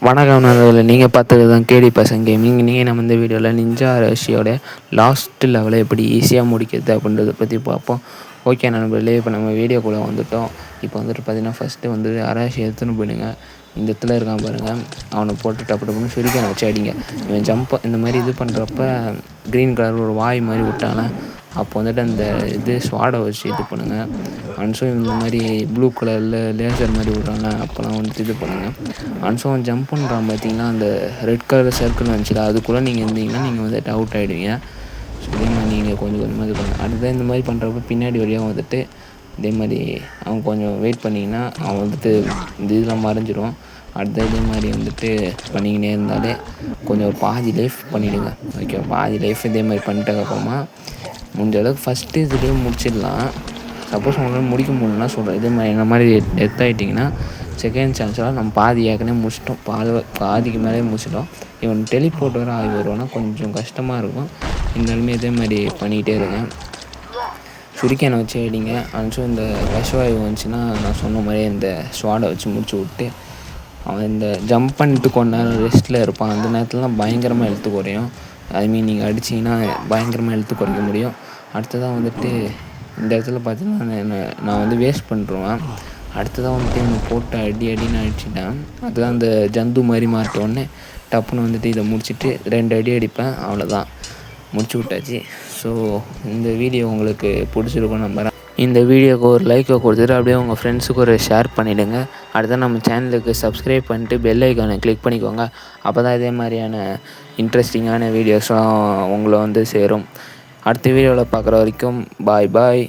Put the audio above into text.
வணக்கம் நண்பர்களே, நீங்கள் பார்த்தது தான் கேடி பசங்க கேமிங். நீங்கள் நம்ம இந்த வீடியோவில் நிஞ்சா ரஷ்யோட லாஸ்ட் லெவலை எப்படி ஈஸியாக முடிக்கிறது அப்படின்றத பற்றி பார்ப்போம். ஓகே நண்பர்களே, இப்போ நம்ம வீடியோக்குள்ளே வந்துவிட்டோம். இப்போ வந்துட்டு பார்த்திங்கன்னா ஃபஸ்ட்டு வந்து அராஷி எடுத்துன்னு போயிடுங்க. இந்த இடத்துல இருக்கான் பாருங்கள், அவனை போட்டு டப்பு டப்புன்னு சுரிக்கான வச்சு அடிங்க. இவன் ஜம்ப் இந்த மாதிரி இது பண்ணுறப்ப க்ரீன் கலர் ஒரு வாய் மாதிரி விட்டானே, அப்போ வந்துட்டு அந்த இது ஸ்வாடை வச்சு இது பண்ணுங்கள். அன்ஸும் இந்த மாதிரி ப்ளூ கலரில் லேசர் மாதிரி விட்றாங்க, அப்போலாம் வந்துட்டு இது பண்ணுங்கள். அன்ஸும் ஜம்ப் பண்ணுறான் பார்த்தீங்கன்னா, அந்த ரெட் கலர் சர்க்கிள் வந்துச்சுல, அதுக்குள்ளே நீங்கள் இருந்தீங்கன்னா நீங்கள் வந்துட்டு அவுட் ஆகிடுவீங்க. ஸோ இதே மாதிரி நீங்கள் கொஞ்சம் கொஞ்சமாக இது பண்ணுங்கள். அடுத்த இந்த மாதிரி பண்ணுறப்ப பின்னாடி வழியாக வந்துட்டு இதே மாதிரி அவன் கொஞ்சம் வெயிட் பண்ணிங்கன்னா அவன் வந்துட்டு இந்த இதெல்லாம் மறைஞ்சிரும். அடுத்த இதே மாதிரி வந்துட்டு பண்ணிக்கினே இருந்தாலே கொஞ்சம் ஒரு பாதி லைஃப் பண்ணிவிடுங்க. ஓகே, பாதி லைஃப் இதே மாதிரி பண்ணிட்டதுக்கப்புறமா முடிஞ்ச அளவுக்கு ஃபஸ்ட்டு இதுலேயே முடிச்சிடலாம். சப்போஸ் உங்களால் முடிக்க முடியலன்னா சொல்கிறேன், இதே மாதிரி என்ன மாதிரி டெத் ஆகிட்டிங்கன்னா செகண்ட் சான்ஸ்லாம் நம்ம பாதி ஏற்கனவே முடிச்சிட்டோம், பாதிக்கு மேலே முடிச்சிட்டோம். இவன் டெலிபோர்ட் வர ஆகி வருவானா கொஞ்சம் கஷ்டமாக இருக்கும். இருந்தாலுமே இதே மாதிரி பண்ணிக்கிட்டே இருக்கேன். சுரிக்கானை வச்சு அடிங்க. அனுச்சும் இந்த விஷவாயு வந்துச்சுன்னா நான் சொன்ன மாதிரியே இந்த ஸ்வாடை வச்சு முடிச்சு விட்டு அவன் இந்த ஜம்ப் பண்ணிட்டு கொஞ்ச நேரம் ரெஸ்ட்டில் இருப்பான். அந்த நேரத்துலலாம் பயங்கரமாக எழுத்து குறையும். அதுமாரி நீங்கள் அடிச்சிங்கன்னா பயங்கரமாக எழுத்து குறைக்க முடியும். அடுத்ததாக வந்துட்டு இந்த இடத்துல பார்த்தீங்கன்னா நான் வந்து வேஸ்ட் பண்ணிடுவேன். அடுத்ததாக வந்துட்டு என்னை போட்டு அடின்னு அடிச்சிட்டேன். அதுதான் அந்த ஜந்து மாதிரி மாட்டோடனே டப்புன்னு வந்துட்டு இதை முடிச்சுட்டு 2 அடி அடிப்பேன், அவ்வளோதான், முடிச்சு விட்டாச்சு. ஸோ இந்த வீடியோ உங்களுக்கு பிடிச்சிருக்கும் நம்புகிறேன். இந்த வீடியோக்கு ஒரு லைக்கை கொடுத்துட்டு அப்படியே உங்கள் ஃப்ரெண்ட்ஸுக்கு ஒரு ஷேர் பண்ணிவிடுங்க. அடுத்த நம்ம சேனலுக்கு சப்ஸ்கிரைப் பண்ணிட்டு பெல் ஐக்கானை கிளிக் பண்ணிக்கோங்க. அப்போ தான் இதே மாதிரியான இன்ட்ரெஸ்டிங்கான வீடியோஸ்லாம் உங்களை வந்து சேரும். அடுத்த வீடியோவில் பார்க்குற வரைக்கும் பாய் பாய்.